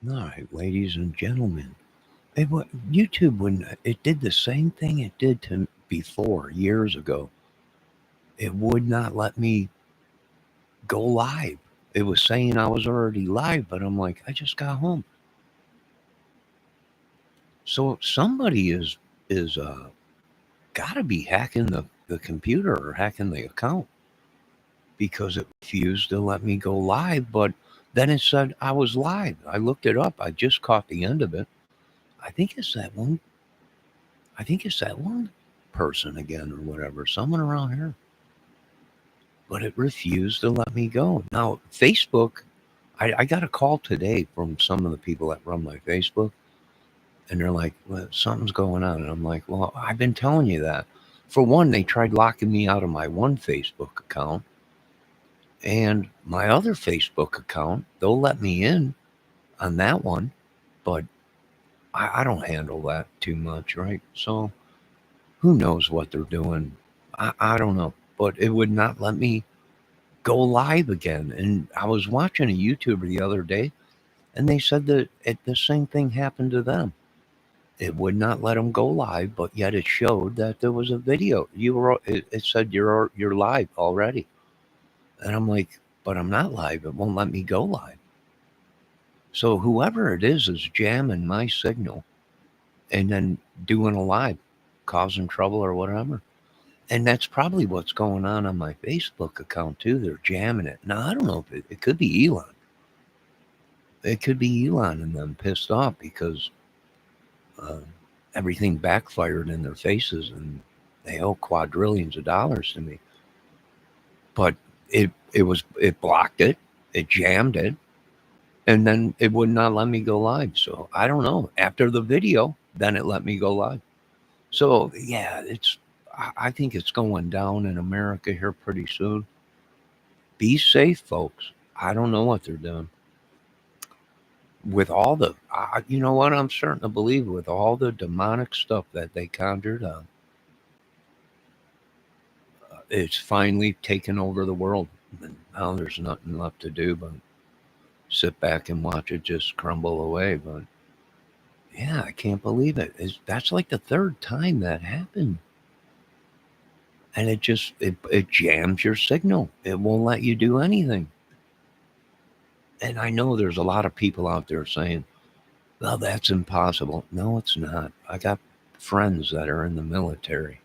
All right, ladies and gentlemen. YouTube, when it did the same thing it did to before years ago, it would not let me go live. It was saying I was already live, but I'm like, I just got home. So somebody is got to be hacking the computer or hacking the account because it refused to let me go live. But then it said I was live. I looked it up. I just caught the end of it. I think it's that one. I think it's that one person again or whatever. Someone around here. But it refused to let me go. Now, Facebook, I got a call today from some of the people that run my Facebook, and they're like, well, something's going on. And I'm like, well, I've been telling you that. For one, they tried locking me out of my one Facebook account and my other Facebook account. They'll let me in on that one, but I don't handle that too much, right? So who knows what they're doing? I don't know. But it would not let me go live again. And I was watching a YouTuber the other day, and they said that the same thing happened to them. It would not let them go live, but yet it showed that there was a video. It said you're live already, and I'm like, but I'm not live. It won't let me go live. So whoever it is jamming my signal and then doing a live, causing trouble or whatever. And that's probably what's going on my Facebook account too. They're jamming it. Now I don't know if it could be Elon. It could be Elon and them pissed off because uh, everything backfired in their faces and they owe quadrillions of dollars to me. But it blocked it, it jammed it, and then it would not let me go live. So I don't know. After the video, then it let me go live. So yeah, I think it's going down in America here pretty soon. Be safe, folks. I don't know what they're doing with all the. You know what? I'm starting to believe with all the demonic stuff that they conjured up, it's finally taken over the world. And now there's nothing left to do but sit back and watch it just crumble away. But yeah, I can't believe it. That's like the third time that happened. And it jams your signal. It won't let you do anything. And I know there's a lot of people out there saying, well, that's impossible. No, it's not. I got friends that are in the military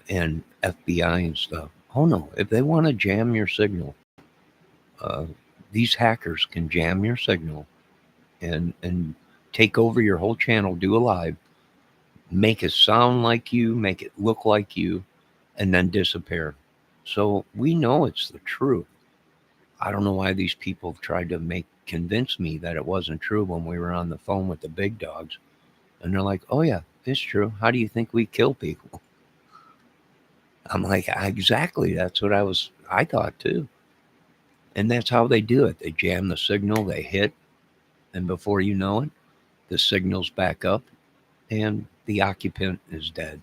and FBI and stuff. Oh no, if they want to jam your signal, uh, these hackers can jam your signal and take over your whole channel, do a live, make it sound like you, make it look like you, and then disappear. So we know it's the truth. I don't know why these people tried to convince me that it wasn't true when we were on the phone with the big dogs. And they're like, oh, yeah, it's true. How do you think we kill people? I'm like, exactly. That's what I thought too. And that's how they do it. They jam the signal, they hit, and before you know it, the signal's back up and the occupant is dead.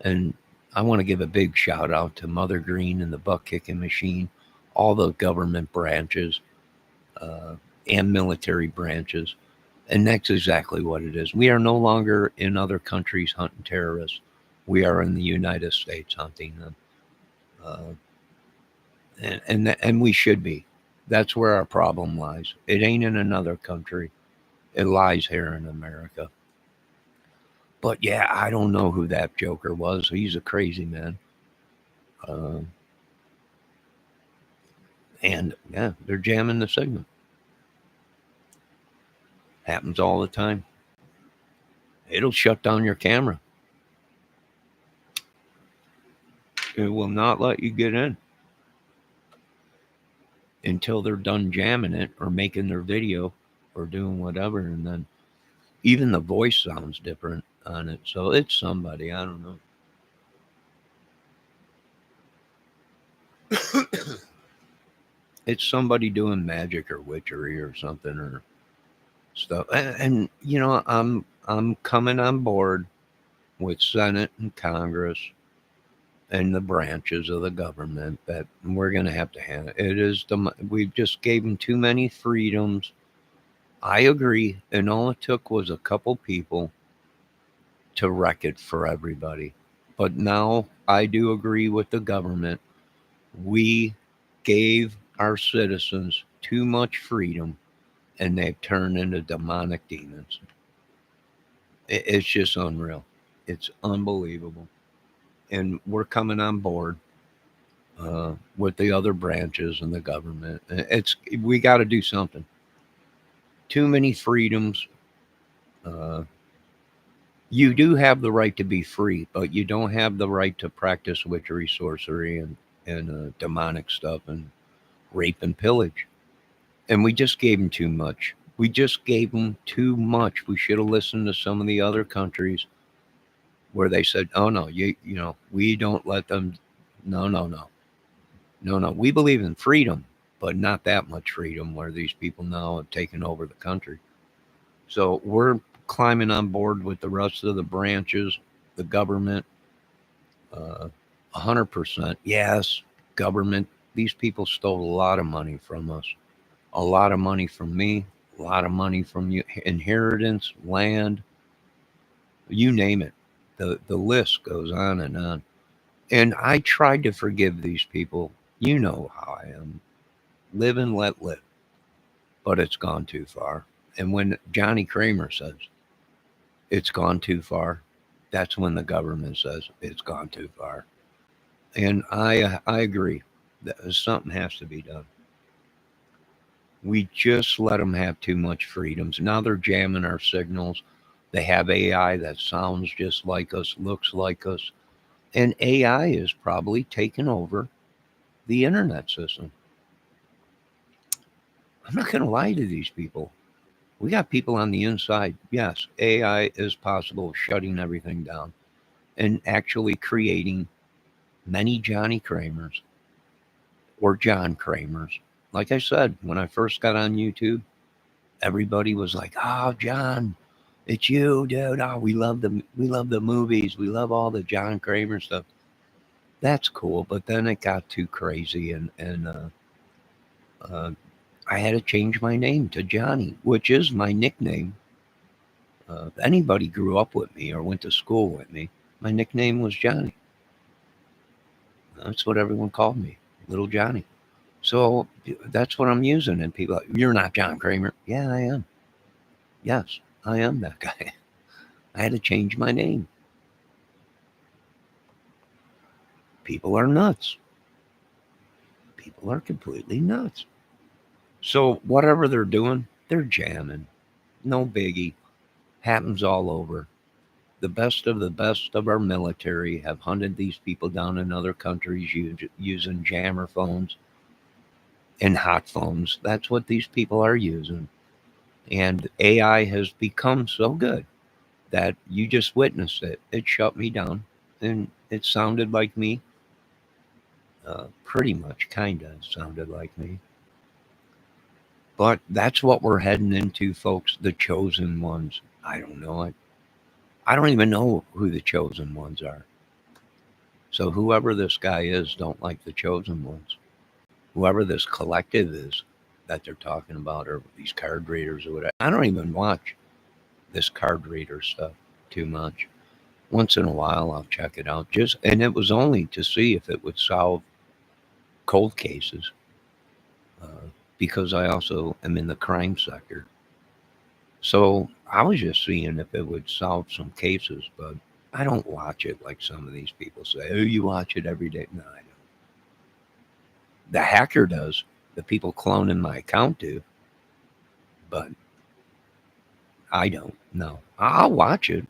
And I want to give a big shout out to Mother Green and the Buck Kicking Machine, all the government branches uh, and military branches. And that's exactly what it is. We are no longer in other countries hunting terrorists. We are in the United States hunting them. Uh, and we should be. That's where our problem lies. It ain't in another country. It lies here in America. But yeah, I don't know who that Joker was. He's a crazy man. Uh, and yeah, they're jamming the signal. Happens all the time. It'll shut down your camera. It will not let you get in until they're done jamming it or making their video or doing whatever. And then even the voice sounds different on it. So it's somebody. I don't know. It's somebody doing magic or witchery or something or stuff. And you know, I'm coming on board with Senate and Congress. and the branches of the government that we're going to have to handle. It is we just gave them too many freedoms. I agree, and all it took was a couple people to wreck it for everybody. But now I do agree with the government. We gave our citizens too much freedom, and they've turned into demonic demons. It's just unreal. It's unbelievable, and we're coming on board with the other branches and the government. It's we got to do something. Too many freedoms. Uh, you do have the right to be free, but you don't have the right to practice witchery, sorcery, and demonic stuff and rape and pillage. And we just gave them too much. We just gave them too much. We should have listened to some of the other countries where they said, "Oh no, we don't let them." No, no, no, no, no. We believe in freedom, but not that much freedom where these people now have taken over the country. So we're climbing on board with the rest of the branches, the government, 100%. Yes, government. These people stole a lot of money from us, a lot of money from me, a lot of money from you, inheritance, land, you name it. The list goes on and on. And I tried to forgive these people. You know how I am. Live and let live. But it's gone too far. And when Johnny Kramer says it's gone too far, that's when the government says it's gone too far. And I agree that something has to be done. We just let them have too much freedoms. Now they're jamming our signals. They have AI that sounds just like us, looks like us. And AI is probably taking over the internet system. I'm not going to lie to these people. We got people on the inside. Yes, AI is possible of shutting everything down and actually creating many Johnny Kramers or John Kramers. Like I said, when I first got on YouTube, everybody was like, "Oh, John, it's you, dude. Oh, we love the movies. We love all the John Kramer stuff." That's cool, but then it got too crazy, and uh, I had to change my name to Johnny, which is my nickname. If anybody grew up with me or went to school with me, my nickname was Johnny. That's what everyone called me, Little Johnny. So that's what I'm using. And people are like, "You're not John Kramer." Yeah, I am. Yes, I am that guy. I had to change my name. People are nuts. People are completely nuts. So whatever they're doing, they're jamming. No biggie. Happens all over. The best of our military have hunted these people down in other countries using jammer phones and hot phones. That's what these people are using. And AI has become so good that you just witnessed it. It shut me down, and it sounded like me. Pretty much, kind of sounded like me. But that's what we're heading into, folks. The chosen ones. I don't know. I don't even know who the chosen ones are. So whoever this guy is, don't like the chosen ones. Whoever this collective is that they're talking about, or these card readers or whatever. I don't even watch this card reader stuff too much. Once in a while, I'll check it out. And it was only to see if it would solve cold cases, uh, because I also am in the crime sector. So I was just seeing if it would solve some cases, but I don't watch it like some of these people say. Oh, you watch it every day. No, I don't. The hacker does. The people cloning my account do, but I don't. No, I'll watch it.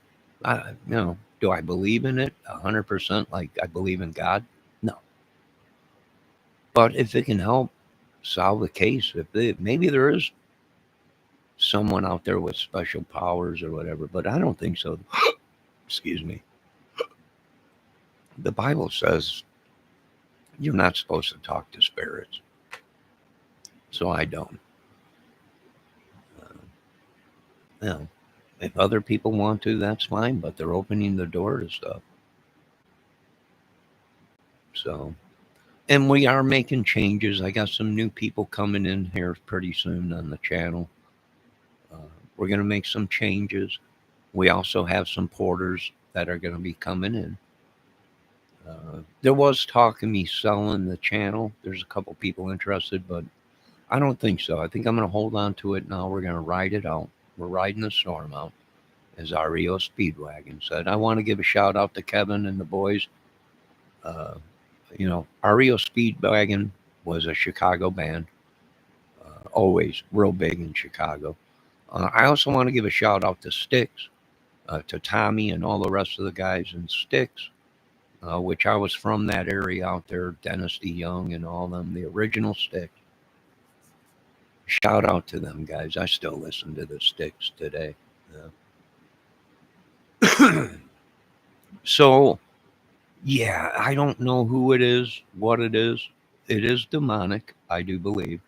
Do I believe in it 100%? Like I believe in God? No, but if it can help solve the case, maybe there is someone out there with special powers or whatever, but I don't think so. Excuse me. The Bible says you're not supposed to talk to spirits, so I don't. Uh, you know, if other people want to, that's fine, but they're opening the door to stuff. So, and we are making changes. I got some new people coming in here pretty soon on the channel. Uh, we're going to make some changes. We also have some porters that are going to be coming in. There was talk of me selling the channel. There's a couple people interested, but I don't think so. I think I'm going to hold on to it now. We're going to ride it out. We're riding the storm out, as REO Speedwagon said. I want to give a shout out to Kevin and the boys. Uh, REO Speedwagon was a Chicago band, always real big in Chicago. I also want to give a shout out to Styx, to Tommy and all the rest of the guys in Styx, which I was from that area out there, Dennis DeYoung and all them, the original Styx. Shout out to them guys. I still listen to the Styx today. Yeah. So, yeah, I don't know who it is, what it is. It is demonic, I do believe.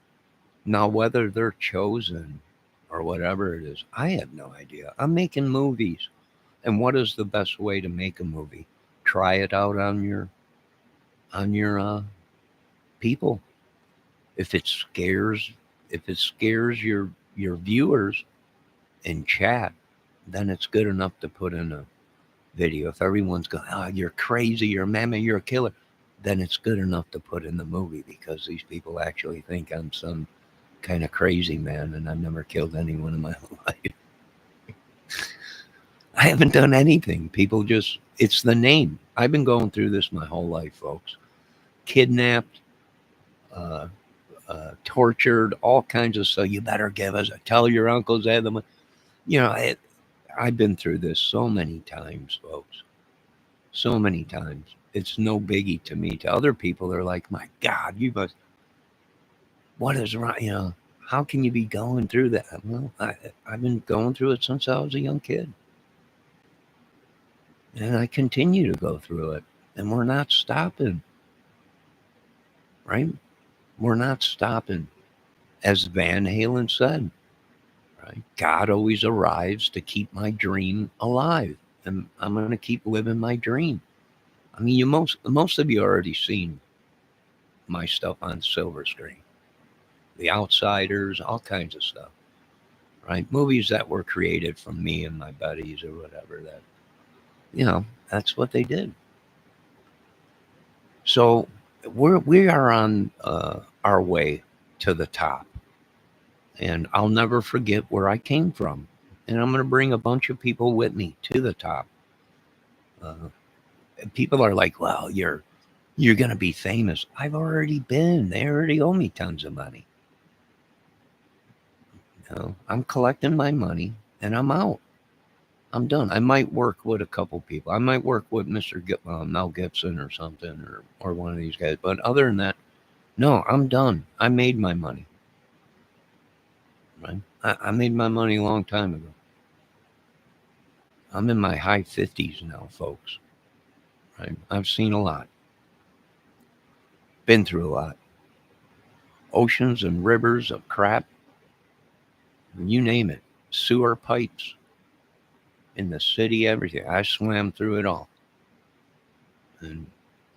Now, whether they're chosen or whatever it is, I have no idea. I'm making movies. And what is the best way to make a movie? Try it out on your people. If it scares your viewers in chat, then it's good enough to put in a video. If everyone's going, oh, you're crazy, you're a mamma, you're a killer, then it's good enough to put in the movie because these people actually think I'm some kind of crazy man and I've never killed anyone in my life. I haven't done anything. People just, it's the name. I've been going through this my whole life, folks. Kidnapped, uh, tortured, all kinds of stuff. You better give us, tell your uncles they had them. I've been through this so many times, folks. So many times. It's no biggie to me. To other people, they're like, my God, you must, what is wrong? How can you be going through that? Well, I've been going through it since I was a young kid. And I continue to go through it. And we're not stopping. Right? We're not stopping. As Van Halen said, right? God always arrives to keep my dream alive. And I'm going to keep living my dream. I mean, most of you already seen my stuff on silver screen. The Outsiders, all kinds of stuff. Right? Movies that were created from me and my buddies or whatever that, that's what they did. So we are on our way to the top. And I'll never forget where I came from. And I'm going to bring a bunch of people with me to the top. People are like, well, you're going to be famous. I've already been. They already owe me tons of money. I'm collecting my money and I'm out. I'm done. I might work with a couple people. I might work with Mr. Mel Gibson or something, or one of these guys. But other than that, no, I'm done. I made my money. Right? I made my money a long time ago. I'm in my high 50s now, folks. Right? I've seen a lot. Been through a lot. Oceans and rivers of crap. You name it. Sewer pipes. In the city, everything. I swam through it all. And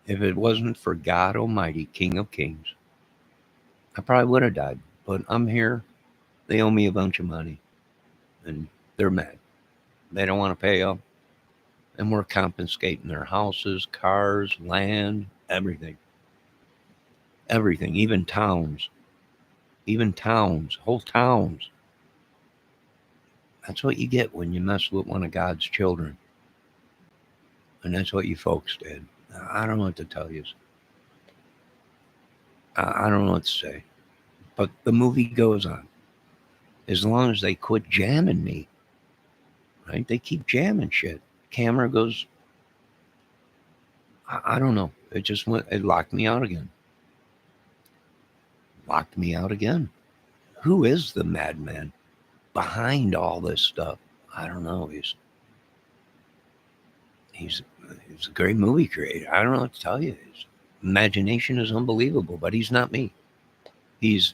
if it wasn't for God Almighty, King of Kings, I probably would have died. But I'm here. They owe me a bunch of money. And they're mad. They don't want to pay up. And we're confiscating their houses, cars, land, everything. Everything. Even towns. Whole towns. That's what you get when you mess with one of God's children. And that's what you folks did. I don't know what to tell you. I don't know what to say. But the movie goes on. As long as they quit jamming me. Right? They keep jamming shit. Camera goes. I don't know. It just went. It locked me out again. Locked me out again. Who is the madman behind all this stuff? I don't know. He's a great movie creator. I don't know what to tell you. His imagination is unbelievable, but he's not me. He's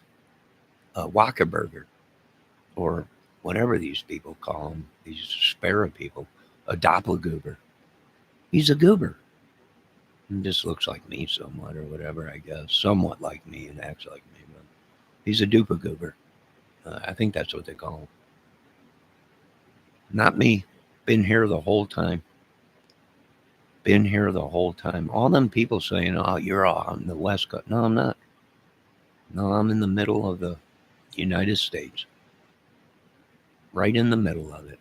a Wackerberger, or whatever these people call him, these sparrow people, a doppelgoober. He's a goober. He just looks like me somewhat or whatever, I guess. Somewhat like me and acts like me. But he's a duper goober. I think that's what they call him. Not me. Been here the whole time. Been here the whole time. All them people saying, oh, you're on the West Coast. No, I'm not. No, I'm in the middle of the United States. Right in the middle of it.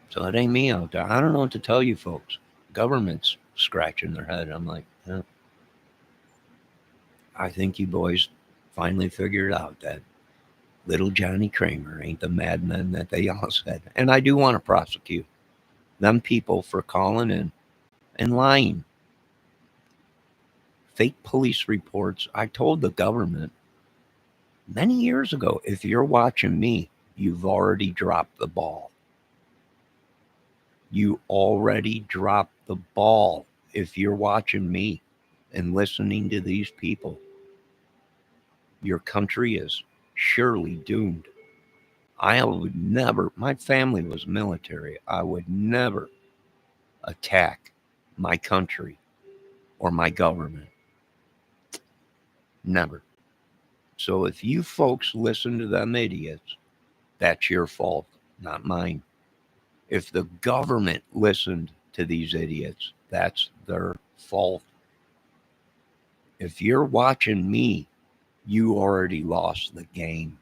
So it ain't me out there. I don't know what to tell you folks. Government's scratching their head. I'm like, yeah, I think you boys finally figured out that little Johnny Kramer ain't the madman that they all said. And I do want to prosecute them people for calling in and lying. Fake police reports. I told the government many years ago, if you're watching me, you've already dropped the ball. You already dropped the ball if you're watching me and listening to these people. Your country is surely doomed. I would never, my family was military. I would never attack my country or my government. Never. So if you folks listen to them idiots, that's your fault, not mine. If the government listened to these idiots, that's their fault. If you're watching me, you already lost the game.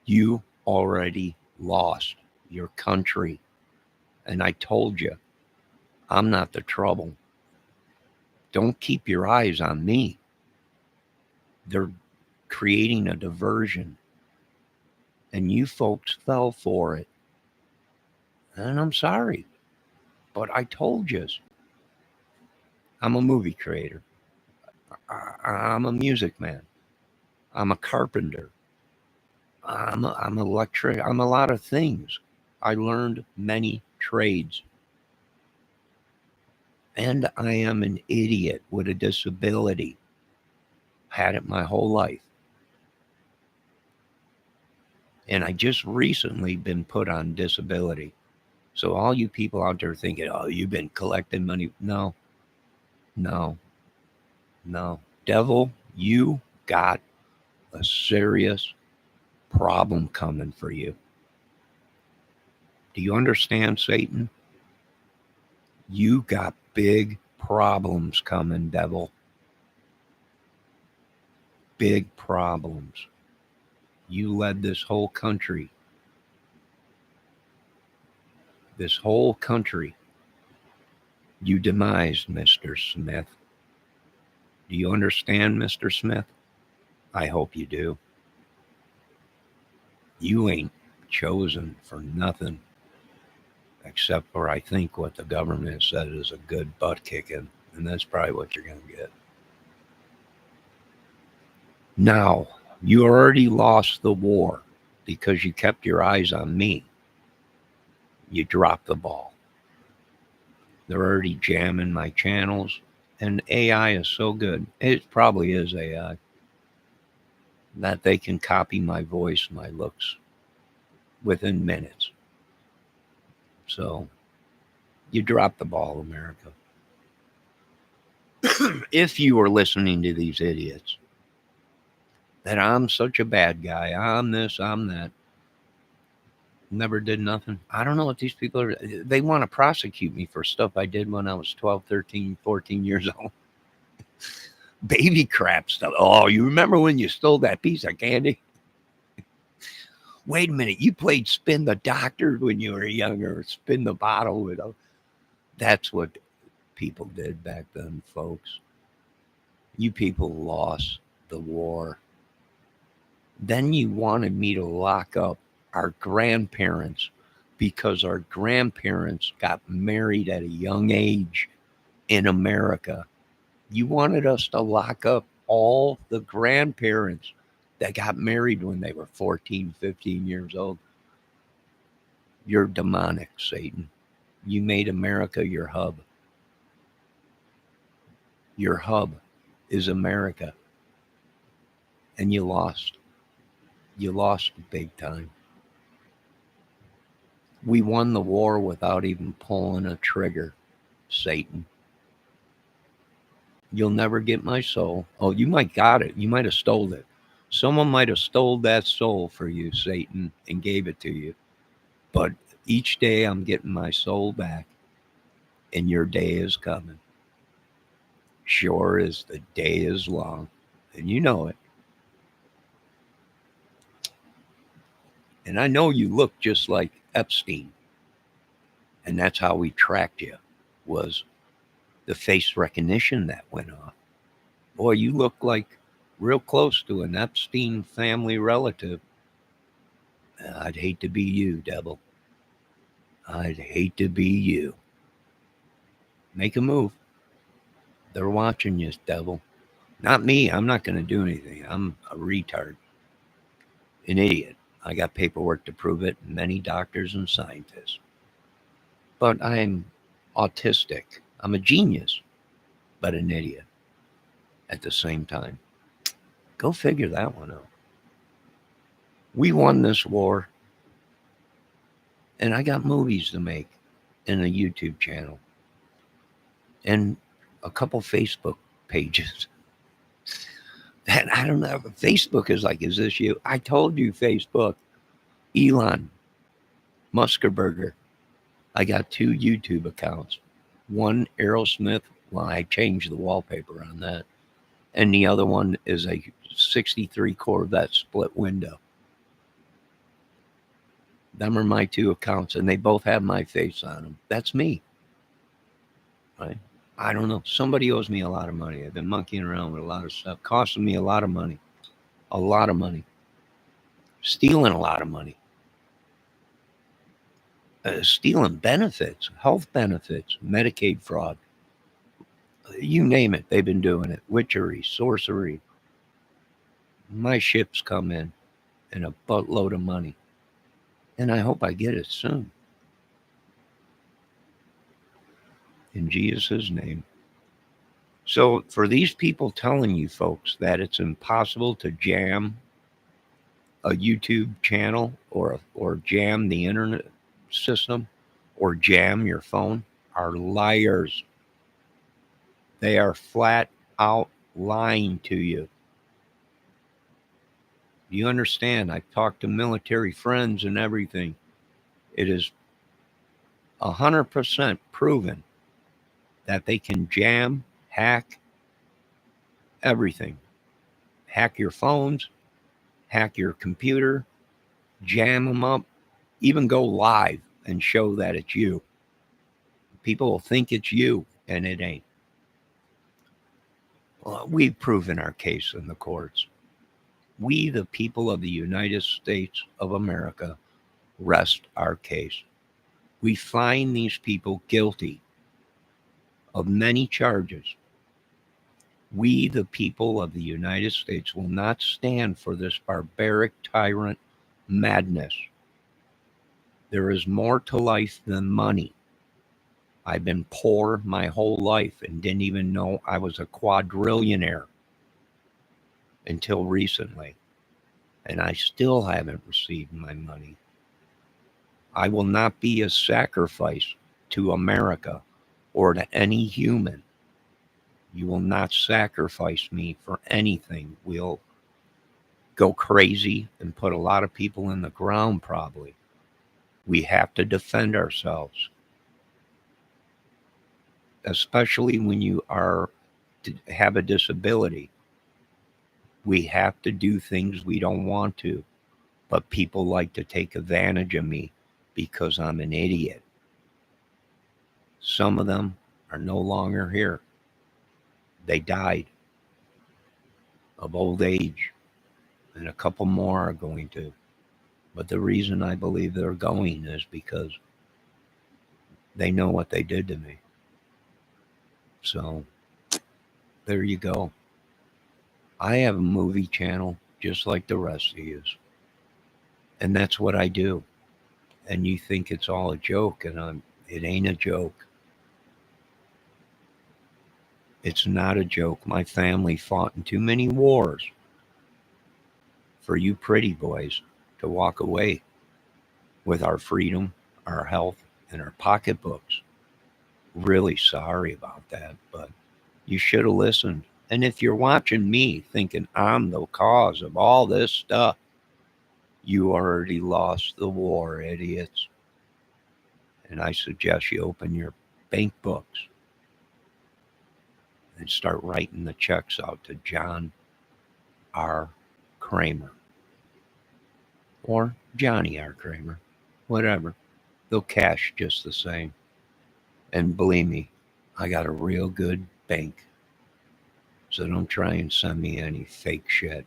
You already lost your country. And I told you, I'm not the trouble. Don't keep your eyes on me. They're creating a diversion. And you folks fell for it. And I'm sorry. But I told you. I'm a movie creator. I'm a music man. I'm a carpenter. I'm an electric. I'm a lot of things. I learned many trades. And I am an idiot with a disability. Had it my whole life. And I just recently been put on disability. So all you people out there thinking, oh, you've been collecting money. No, no, no. Devil, you got a serious problem coming for you. Do you understand, Satan? You got big problems coming, devil. Big problems. You led this whole country. This whole country. You demised, Mr. Smith. Do you understand, Mr. Smith? I hope you do. You ain't chosen for nothing except for, I think, what the government said is a good butt kicking, and that's probably what you're going to get. Now, you already lost the war because you kept your eyes on me. You dropped the ball. They're already jamming my channels, and AI is so good. It probably is AI that they can copy my voice, my looks within minutes. So you dropped the ball, America. If you were listening to these idiots, that I'm such a bad guy, I'm this, I'm that, never did nothing. I don't know what these people are. They want to prosecute me for stuff I did when I was 12, 13, 14 years old. Baby crap stuff. Oh, you remember when you stole that piece of candy? Wait a minute, you played spin the doctor when you were younger, spin the bottle with a. That's what people did back then, folks. You people lost the war. Then you wanted me to lock up our grandparents because our grandparents got married at a young age in America. You wanted us to lock up all the grandparents that got married when they were 14, 15 years old. You're demonic, Satan. You made America your hub. Your hub is America. And you lost. You lost big time. We won the war without even pulling a trigger, Satan. You'll never get my soul. Oh, you might got it. You might have stole it. Someone might have stole that soul for you, Satan, and gave it to you. But each day I'm getting my soul back, and your day is coming. Sure as the day is long, and you know it. And I know you look just like Epstein, and that's how we tracked you, was the face recognition that went off. Boy, you look like real close to an Epstein family relative. I'd hate to be you, devil. I'd hate to be you. Make a move. They're watching you, devil. Not me. I'm not going to do anything. I'm a retard, an idiot. I got paperwork to prove it, many doctors and scientists. But I'm autistic. I'm a genius, but an idiot at the same time. Go figure that one out. We won this war, and I got movies to make and a YouTube channel and a couple Facebook pages. That I don't know. Facebook is like, is this you? I told you, Facebook. Elon Muskerberger. I got 2 YouTube accounts. One Aerosmith. Well, I changed the wallpaper on that. And the other one is a 63 Corvette split window. Them are my 2 accounts, and they both have my face on them. That's me. Right? I don't know. Somebody owes me a lot of money. I've been monkeying around with a lot of stuff, costing me a lot of money. A lot of money. Stealing a lot of money. Stealing benefits, health benefits, Medicaid fraud. You name it, they've been doing it. Witchery, sorcery. My ships come in a buttload of money. And I hope I get it soon. In Jesus' name. So for these people telling you folks that it's impossible to jam a YouTube channel or jam the internet system or jam your phone are liars. They are flat out lying to you. You understand? I've talked to military friends and everything. It is 100% proven that they can jam, hack everything. Hack your phones, hack your computer, jam them up, even go live and show that it's you. People will think it's you, and it ain't. Well, we've proven our case in the courts. We, the people of the United States of America, rest our case. We find these people guilty of many charges. We, the people of the United States, will not stand for this barbaric tyrant madness. There is more to life than money. I've been poor my whole life and didn't even know I was a quadrillionaire until recently. And I still haven't received my money. I will not be a sacrifice to America or to any human. You will not sacrifice me for anything. We'll go crazy and put a lot of people in the ground probably. We have to defend ourselves. Especially when you have a disability. We have to do things we don't want to, but people like to take advantage of me because I'm an idiot. Some of them are no longer here. They died of old age, and a couple more are going to. But the reason I believe they're going is because they know what they did to me. So there you go. I have a movie channel just like the rest of you. And that's what I do. And you think it's all a joke, and it ain't a joke. It's not a joke. My family fought in too many wars for you pretty boys to walk away with our freedom, our health, and our pocketbooks. Really sorry about that, but you should have listened. And if you're watching me thinking I'm the cause of all this stuff, you already lost the war, idiots. And I suggest you open your bank books and start writing the checks out to John R. Kramer or Johnny R. Kramer, whatever. They'll cash just the same. And believe me, I got a real good bank. So don't try and send me any fake shit.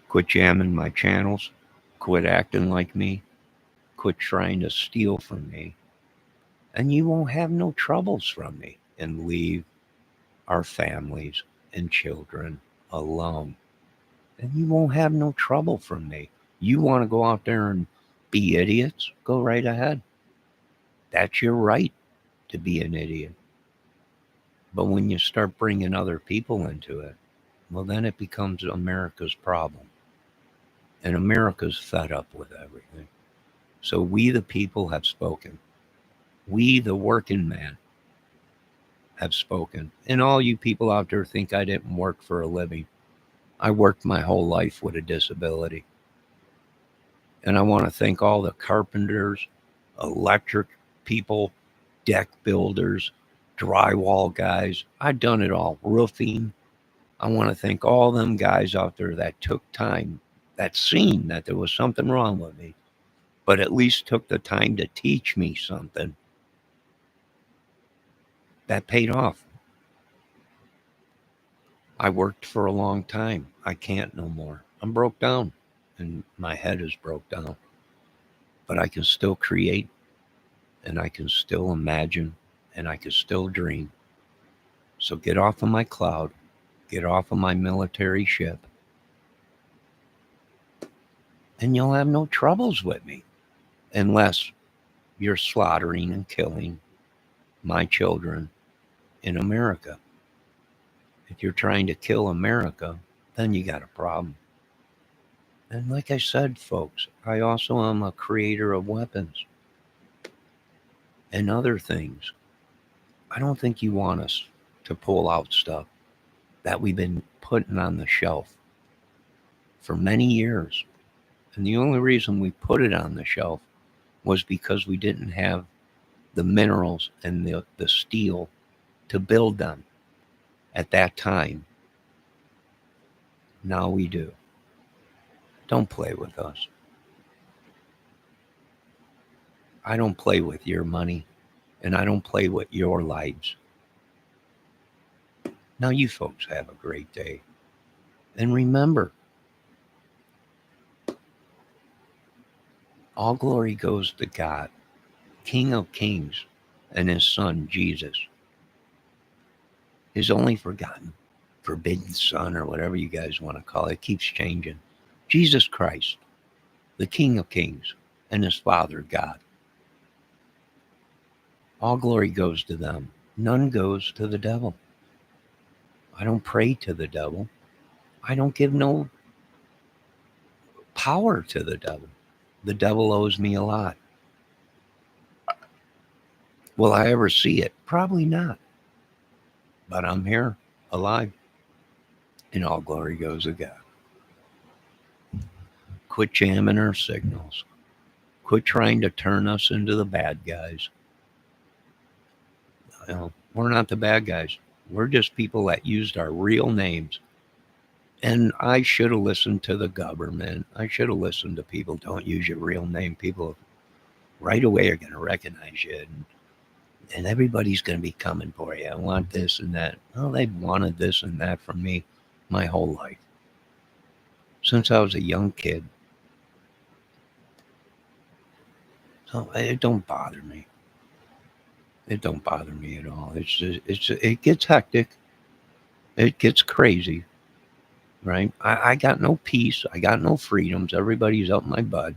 Quit jamming my channels. Quit acting like me. Quit trying to steal from me. And you won't have no troubles from me. And leave our families and children alone. And you won't have no trouble from me. You want to go out there and be idiots? Go right ahead. That's your right to be an idiot. But when you start bringing other people into it, well, then it becomes America's problem. And America's fed up with everything. So we, the people, have spoken. We, the working man, have spoken. And all you people out there think I didn't work for a living. I worked my whole life with a disability. And I want to thank all the carpenters, electric people, deck builders, drywall guys. I've done it all. Roofing. I want to thank all them guys out there that took time, that seen that there was something wrong with me, but at least took the time to teach me something. That paid off. I worked for a long time. I can't no more. I'm broke down and my head is broke down. But I can still create and I can still imagine and I can still dream. So get off of my cloud, get off of my military ship, and you'll have no troubles with me unless you're slaughtering and killing my children in America. If you're trying to kill America, then you got a problem. And like I said, folks, I also am a creator of weapons and other things. I don't think you want us to pull out stuff that we've been putting on the shelf for many years. And the only reason we put it on the shelf was because we didn't have the minerals and the steel to build them at that time. Now we do. Don't play with us. I don't play with your money, and I don't play with your lives. Now you folks have a great day. And remember, all glory goes to God, King of Kings, and his son, Jesus. His only forbidden son, or whatever you guys want to call it, keeps changing. Jesus Christ, the King of Kings, and his Father, God. All glory goes to them. None goes to the devil. I don't pray to the devil. I don't give no power to the devil. The devil owes me a lot. Will I ever see it? Probably not. But I'm here, alive, and all glory goes to God. Quit jamming our signals. Quit trying to turn us into the bad guys. You know, we're not the bad guys. We're just people that used our real names. And I should have listened to the government. I should have listened to people. Don't use your real name. People right away are going to recognize you. And everybody's going to be coming for you. I want this and that. Well, they've wanted this and that from me my whole life. Since I was a young kid. So it don't bother me. It don't bother me at all. It gets hectic. It gets crazy. Right? I got no peace. I got no freedoms. Everybody's up my butt.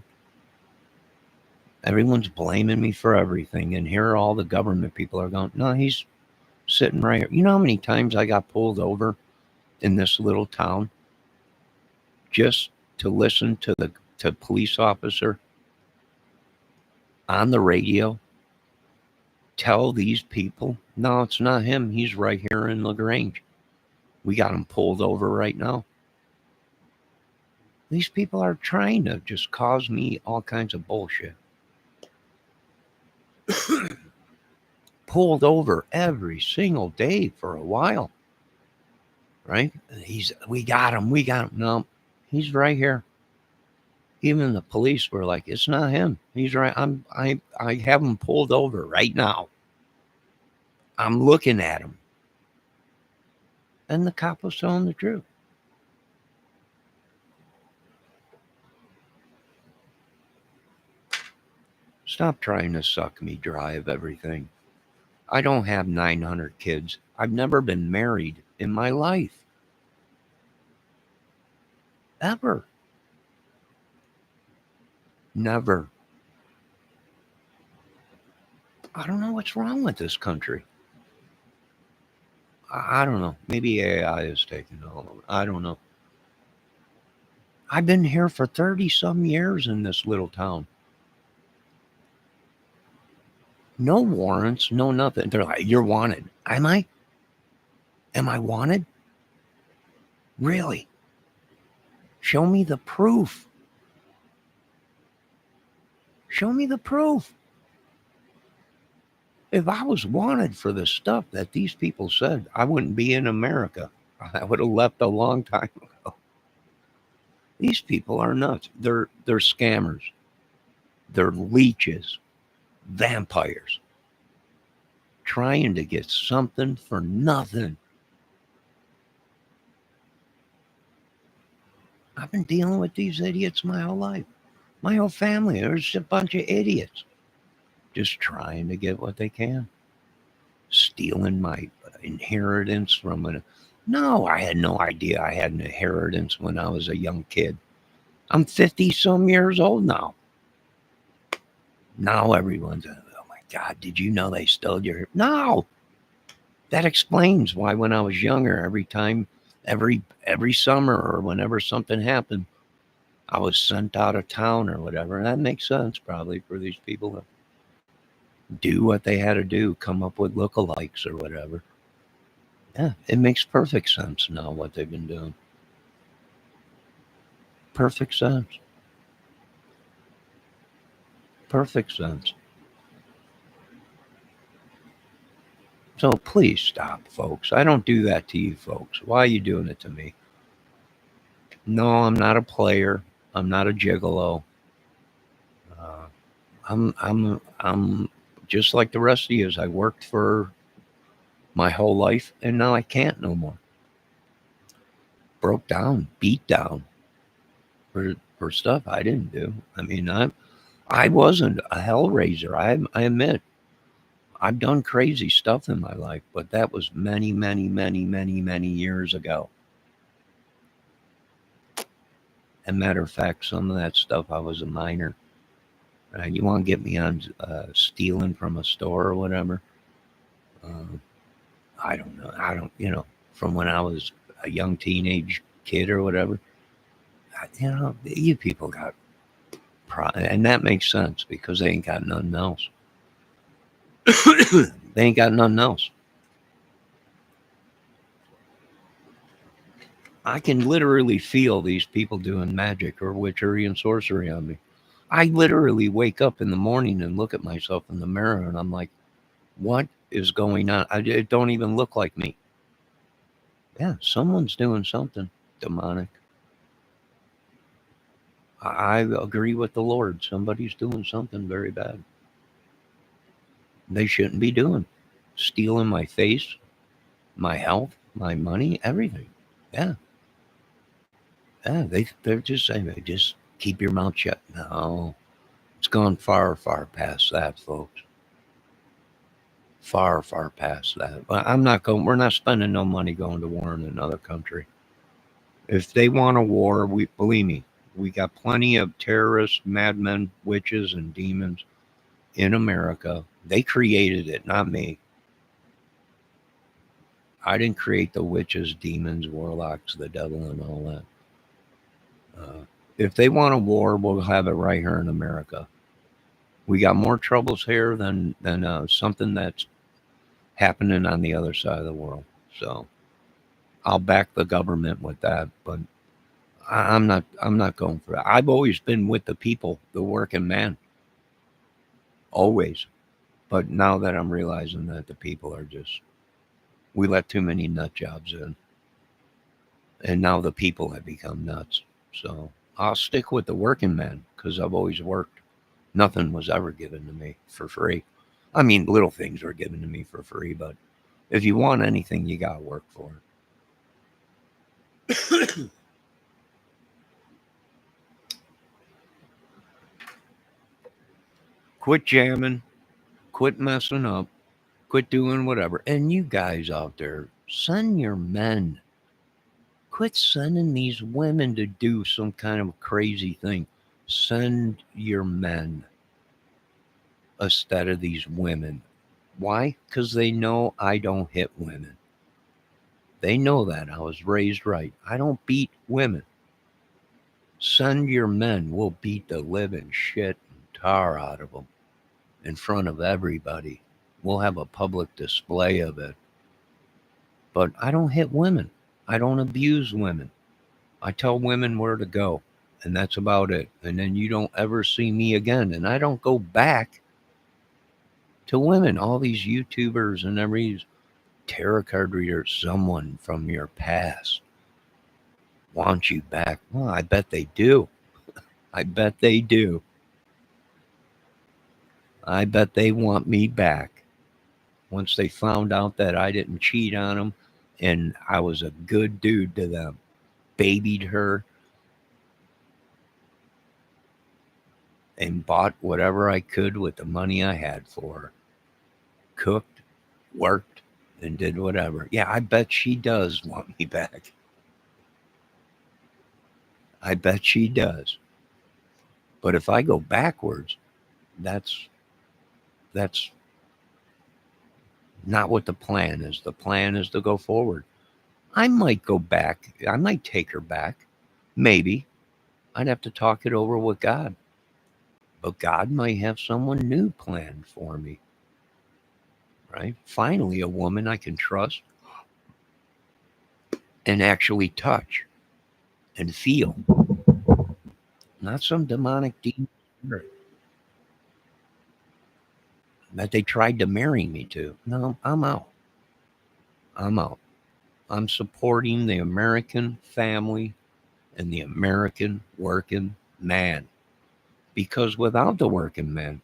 Everyone's blaming me for everything. And here all the government people are going, no, he's sitting right here. You know how many times I got pulled over in this little town just to listen to to police officer on the radio, tell these people, no, it's not him. He's right here in LaGrange. We got him pulled over right now. These people are trying to just cause me all kinds of bullshit. Pulled over every single day for a while. Right? We got him. No, he's right here. Even the police were like, it's not him. He's right. I have him pulled over right now. I'm looking at him. And the cop was telling the truth. Stop trying to suck me dry of everything. I don't have 900 kids. I've never been married in my life. Ever. Never. I don't know what's wrong with this country. I don't know. Maybe AI is taking all of it. I don't know. I've been here for 30 some years in this little town. No warrants, no nothing. They're like, you're wanted. Am I? Am I wanted? Really? Show me the proof. Show me the proof. If I was wanted for the stuff that these people said, I wouldn't be in America. I would have left a long time ago. These people are nuts. They're scammers. They're leeches, vampires, trying to get something for nothing. I've been dealing with these idiots my whole life. My whole family, there's a bunch of idiots just trying to get what they can. Stealing my inheritance from an... No, I had no idea I had an inheritance when I was a young kid. I'm 50 some years old now. Now everyone's, oh my God, did you know they stole your... No! That explains why when I was younger, every time, every summer or whenever something happened, I was sent out of town or whatever. And that makes sense probably for these people to do what they had to do, come up with lookalikes or whatever. Yeah, it makes perfect sense now what they've been doing. Perfect sense. Perfect sense. So please stop, folks. I don't do that to you folks. Why are you doing it to me? No, I'm not a player. I'm not a gigolo. I'm just like the rest of you. I worked for my whole life, and now I can't no more. Broke down, beat down for stuff I didn't do. I mean, I wasn't a hellraiser. I admit, I've done crazy stuff in my life, but that was many, many, many, many, many years ago. And matter of fact, some of that stuff I was a minor. You want to get me on stealing from a store or whatever? I don't know. From when I was a young teenage kid or whatever. You people got pride, and that makes sense because they ain't got nothing else. They ain't got nothing else. I can literally feel these people doing magic or witchery and sorcery on me. I literally wake up in the morning and look at myself in the mirror and I'm like, what is going on? It don't even look like me. Yeah, someone's doing something demonic. I agree with the Lord. Somebody's doing something very bad. They shouldn't be doing. Stealing my face, my health, my money, everything. Yeah. Yeah, they're just saying, just keep your mouth shut. No, it's gone far, far past that, folks. Far, far past that. We're not spending no money going to war in another country. If they want a war, believe me, we got plenty of terrorists, madmen, witches, and demons in America. They created it, not me. I didn't create the witches, demons, warlocks, the devil, and all that. If they want a war, we'll have it right here in America. We got more troubles here than something that's happening on the other side of the world. So I'll back the government with that, but I'm not going for that. I've always been with the people, the working man, always. But now that I'm realizing that the people are just, we let too many nut jobs in, and now the people have become nuts. So I'll stick with the working man because I've always worked. Nothing was ever given to me for free. I mean, little things were given to me for free, but if you want anything, you got to work for it. Quit jamming, quit messing up, quit doing whatever. And you guys out there, send your men. Quit sending these women to do some kind of crazy thing. Send your men instead of these women. Why? Because they know I don't hit women. They know that. I was raised right. I don't beat women. Send your men. We'll beat the living shit and tar out of them in front of everybody. We'll have a public display of it. But I don't hit women. I don't abuse women. I tell women where to go, and that's about it. And then you don't ever see me again. And I don't go back to women. All these YouTubers and every tarot card reader, someone from your past wants you back. Well, I bet they do. I bet they do. I bet they want me back once they found out that I didn't cheat on them and I was a good dude to them. Babied her and bought whatever I could with the money I had for her. Cooked, worked, and did whatever. Yeah, I bet she does want me back. I bet she does. But if I go backwards, that's not what the plan is. The plan is to go forward. I might go back. I might take her back. Maybe. I'd have to talk it over with God. But God might have someone new planned for me. Right? Finally, a woman I can trust and actually touch and feel. Not some demonic demon that they tried to marry me to. No, I'm out. I'm out. I'm supporting the American family and the American working man. Because without the working man,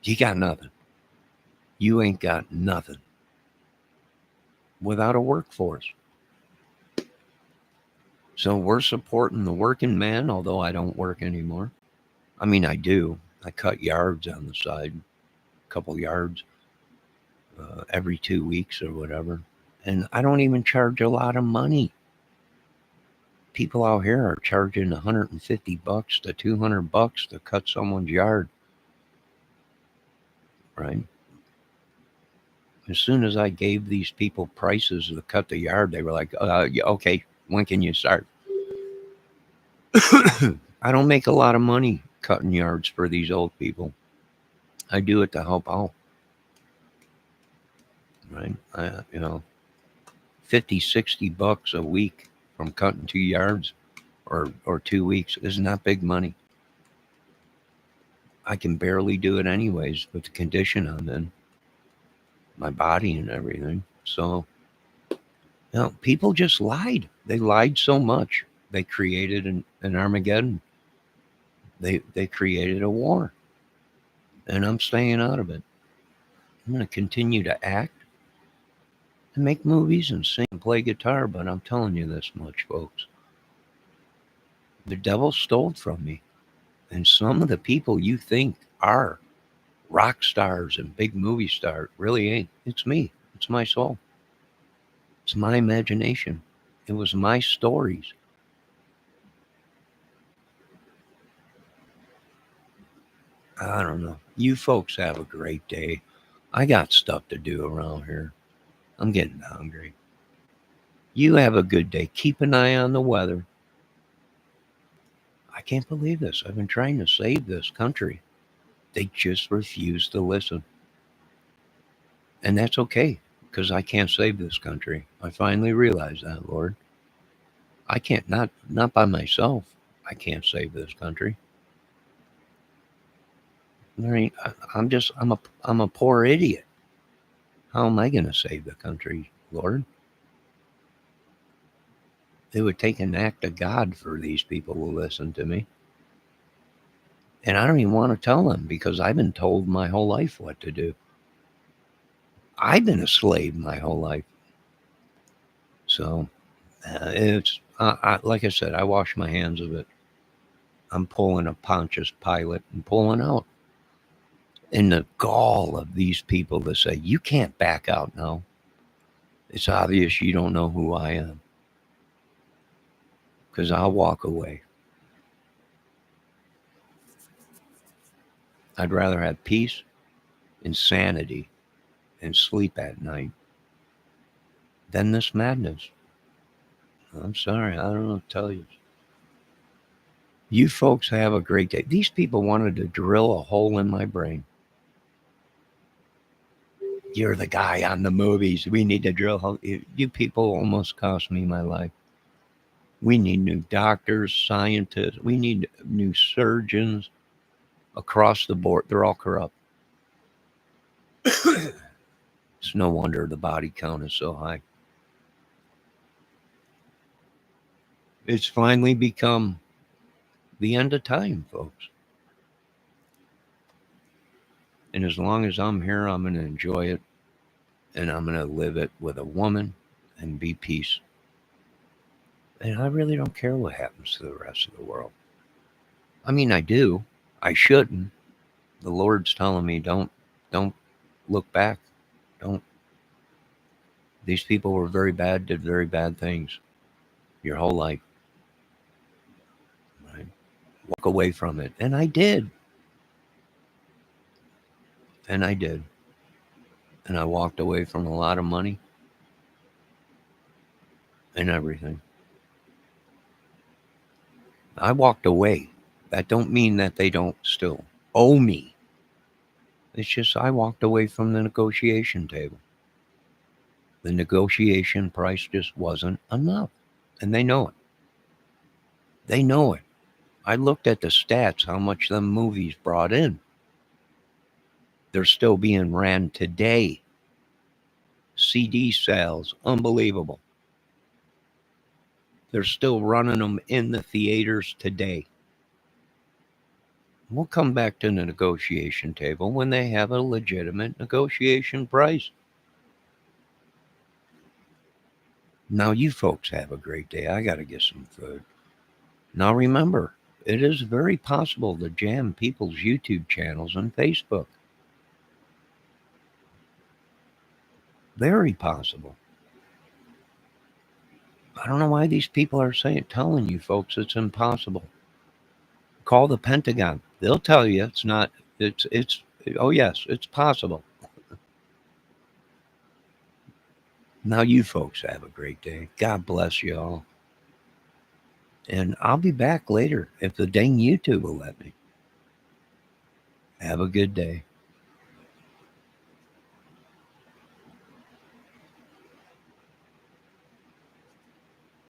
you got nothing. You ain't got nothing without a workforce. So we're supporting the working man, although I don't work anymore. I mean, I do. I cut yards on the side, a couple yards every 2 weeks or whatever. And I don't even charge a lot of money. People out here are charging $150 to $200 to cut someone's yard, right? As soon as I gave these people prices to cut the yard, they were like, yeah, okay, when can you start? I don't make a lot of money cutting yards for these old people. I do it to help out, right? 50, $60 a week from cutting 2 yards or 2 weeks is not big money. I can barely do it anyways with the condition I'm in, my body and everything. So, people just lied. They lied so much. They created an Armageddon. They created a war. And I'm staying out of it. I'm going to continue to act and make movies and sing and play guitar, but I'm telling you this much, folks. The devil stole from me. And some of the people you think are rock stars and big movie stars really ain't. It's me. It's my soul. It's my imagination. It was my stories. I don't know. You folks have a great day. I got stuff to do around here. I'm getting hungry. You have a good day. Keep an eye on the weather. I can't believe this. I've been trying to save this country. They just refuse to listen. And that's okay, because I can't save this country. I finally realized that, Lord. I can't, not by myself. I can't save this country. I mean, I'm a poor idiot. How am I going to save the country, Lord? It would take an act of God for these people to listen to me. And I don't even want to tell them, because I've been told my whole life what to do. I've been a slave my whole life. So it's, like I said, I wash my hands of it. I'm pulling a Pontius Pilate and pulling out. And the gall of these people to say, you can't back out now. It's obvious you don't know who I am. Because I'll walk away. I'd rather have peace and sanity and sleep at night than this madness. I'm sorry, I don't know what to tell you. You folks have a great day. These people wanted to drill a hole in my brain. You're the guy on the movies. We need to drill a hole. You people almost cost me my life. We need new doctors, scientists. We need new surgeons across the board. They're all corrupt. It's no wonder the body count is so high. It's finally become the end of time, folks. And as long as I'm here, I'm going to enjoy it. And I'm going to live it with a woman and be peace. And I really don't care what happens to the rest of the world. I mean, I do. I shouldn't. The Lord's telling me, don't look back. Don't. These people were very bad, did very bad things your whole life. Right? Walk away from it. And I did. And I did. And I walked away from a lot of money and everything. I walked away. That don't mean that they don't still owe me. It's just I walked away from the negotiation table. The negotiation price just wasn't enough. And they know it. They know it. I looked at the stats, how much them movies brought in. They're still being ran today. CD sales, unbelievable. They're still running them in the theaters today. We'll come back to the negotiation table when they have a legitimate negotiation price. Now you folks have a great day. I got to get some food. Now remember, it is very possible to jam people's YouTube channels and Facebook. Very possible. I don't know why these people are telling you folks it's impossible. Call the Pentagon. They'll tell you it's not. Oh yes, it's possible. Now you folks have a great day. God bless you all. And I'll be back later if the dang YouTube will let me. Have a good day.